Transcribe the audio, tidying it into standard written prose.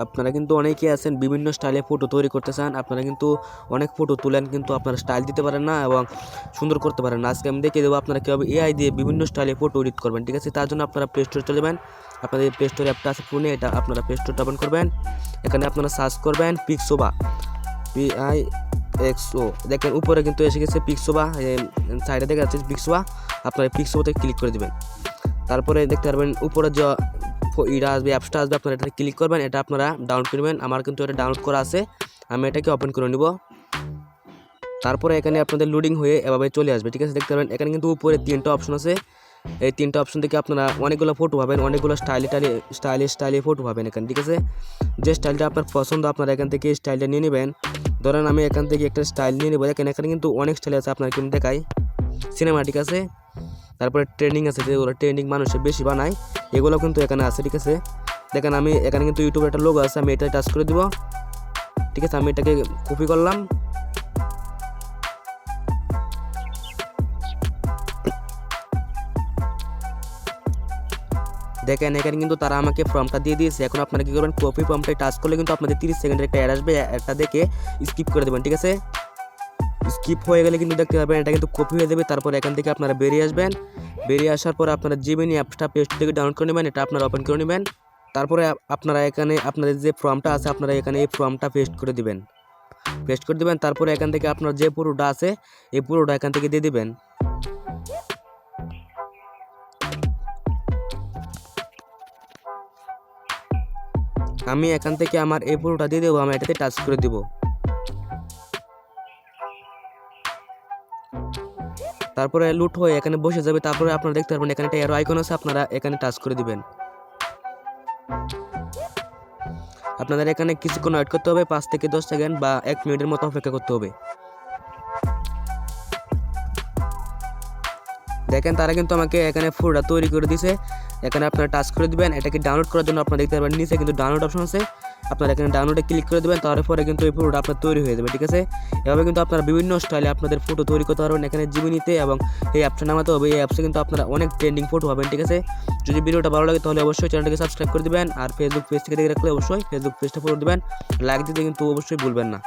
আপনারা কিন্তু অনেকেই আছেন বিভিন্ন স্টাইলে ফটো তৈরি করতে চান, আপনারা কিন্তু অনেক ফটো তুলেন কিন্তু আপনারা স্টাইল দিতে পারেন না এবং সুন্দর করতে পারেন না। আজকে আমি দেখিয়ে দেবো আপনারা কীভাবে এআই দিয়ে বিভিন্ন স্টাইলে ফটো এডিট করবেন। ঠিক আছে, তার জন্য আপনারা প্লে স্টোরে চলে যাবেন। আপনাদের প্লে স্টোর অ্যাপটা আছে ফোনে, এটা আপনারা প্লে স্টোরটা ওপেন করবেন। এখানে আপনারা সার্চ করবেন পিক্সোবা, PIXO। দেখেন উপরে কিন্তু এসে গেছে পিক্সোবা, সাইডে দেখা যাচ্ছে পিক্সোবা। আপনারা পিক্সোবাতে ক্লিক করে দেবেন। তারপরে দেখতে পারবেন উপরে যে এটা আসবে, অ্যাপসটা আসবে, আপনারা এটা ক্লিক করবেন। এটা আপনারা ডাউনলোড করবেন। আমার কিন্তু এটা ডাউনলোড করা আছে, আমি এটাকে ওপেন করে নিব। তারপরে এখানে আপনাদের লোডিং হয়ে এভাবে চলে আসবে। ঠিক আছে, দেখতে পারবেন এখানে কিন্তু উপরে 3টা অপশন আছে। এই 3টা অপশন থেকে আপনারা অনেকগুলো ফটো পাবেন, অনেকগুলো স্টাইলে ফটো পাবেন এখানে। ঠিক আছে, যে স্টাইলটা আপনার পছন্দ আপনারা এখান থেকে স্টাইলটা নিয়ে নেবেন। ধরেন আমি এখান থেকে একটা স্টাইল নিয়ে নেবো। দেখেন এখানে কিন্তু অনেক স্টাইল আছে, আপনার কিন্তু দেখাই। সিনেমাটিক আছে, তারপরে ট্রেন্ডিং আছে, যেগুলো ট্রেন্ডিং মানুষে বেশি বানায় এগুলো কিন্তু এখানে আছে। ঠিক আছে, দেখেন আমি এখানে কিন্তু ইউটিউবের একটা লোগো আছে, আমি এটা টাচ করে দিব। ঠিক আছে, আমি এটাকে কপি করলাম। দেখেন এখানে কিন্তু তারা আমাকে ফর্মটা দিয়ে দিয়েছে। এখন আপনারা কী করবেন, কপি ফর্মটা টাচ করলে কিন্তু আপনাদের 30 সেকেন্ডের একটা অ্যাড আসবে, একটা দেখে স্কিপ করে দেবেন। ঠিক আছে, স্কিপ হয়ে গেলে কিন্তু দেখতে পাবেন এটা কিন্তু কপি হয়ে যাবে। তারপর এখান থেকে আপনারা বেরিয়ে আসবেন। বেরিয়ে আসার পর আপনারা জিমিনি অ্যাপসটা প্লে স্টোর থেকে ডাউনলোড করে নেবেন, এটা আপনারা ওপেন করে নেবেন। তারপরে আপনারা এখানে আপনাদের যে ফর্মটা আছে আপনারা এখানে এই ফর্মটা পেস্ট করে দিবেন। তারপরে এখান থেকে আপনার যে পুরোটা আছে এই পুরোটা এখান থেকে দিয়ে দিবেন। আমি এখান থেকে আমার এই পুরোটা দিয়ে দেবো, আমি এটাতে টাচ করে দিব। তারপরে লুট হয়ে এখানে বসে যাবে। তারপরে আপনারা দেখতে পারবেন এখানে একটা অ্যারো আইকন আছে, আপনারা এখানে টাচ করে দিবেন। আপনাদের এখানে কিছুক্ষণ ওয়েট করতে হবে, 5 থেকে 10 সেকেন্ড বা 1 মিনিটের মতো অপেক্ষা করতে হবে। দেখেন তারা কিন্তু আমাকে এখানে ফুলটা তৈরি করে দিয়েছে। এখানে আপনারা টাচ করে দিবেন। এটাকে ডাউনলোড করার জন্য আপনারা দেখতে পারবেন নিচে কিন্তু ডাউনলোড অপশন আছে, আপনারা এখানে ডাউনলোডে ক্লিক করে দেবেন। তারপরে কিন্তু এই ফটোটা আপনার তৈরি হয়ে যাবে। ঠিক আছে, এভাবে কিন্তু আপনারা বিভিন্ন স্টাইলে আপনাদের ফটো তৈরি করতে পারবেন এখানে জিমিনিতে, এবং এই অ্যাপসটা নামাতে হবে। এই অ্যাপসে কিন্তু আপনারা অনেক ট্রেন্ডিং ফটো পাবেন। ঠিক আছে, যদি ভিডিওটা ভালো লাগে তাহলে অবশ্যই চ্যানেলটাকে সাবস্ক্রাইব করে দিবেন, আর ফেসবুক পেজ থেকে দেখে রাখলে অবশ্যই ফেসবুক পেজটা ফলো দিবেন, লাইক দিতে কিন্তু অবশ্যই ভুলবেন না।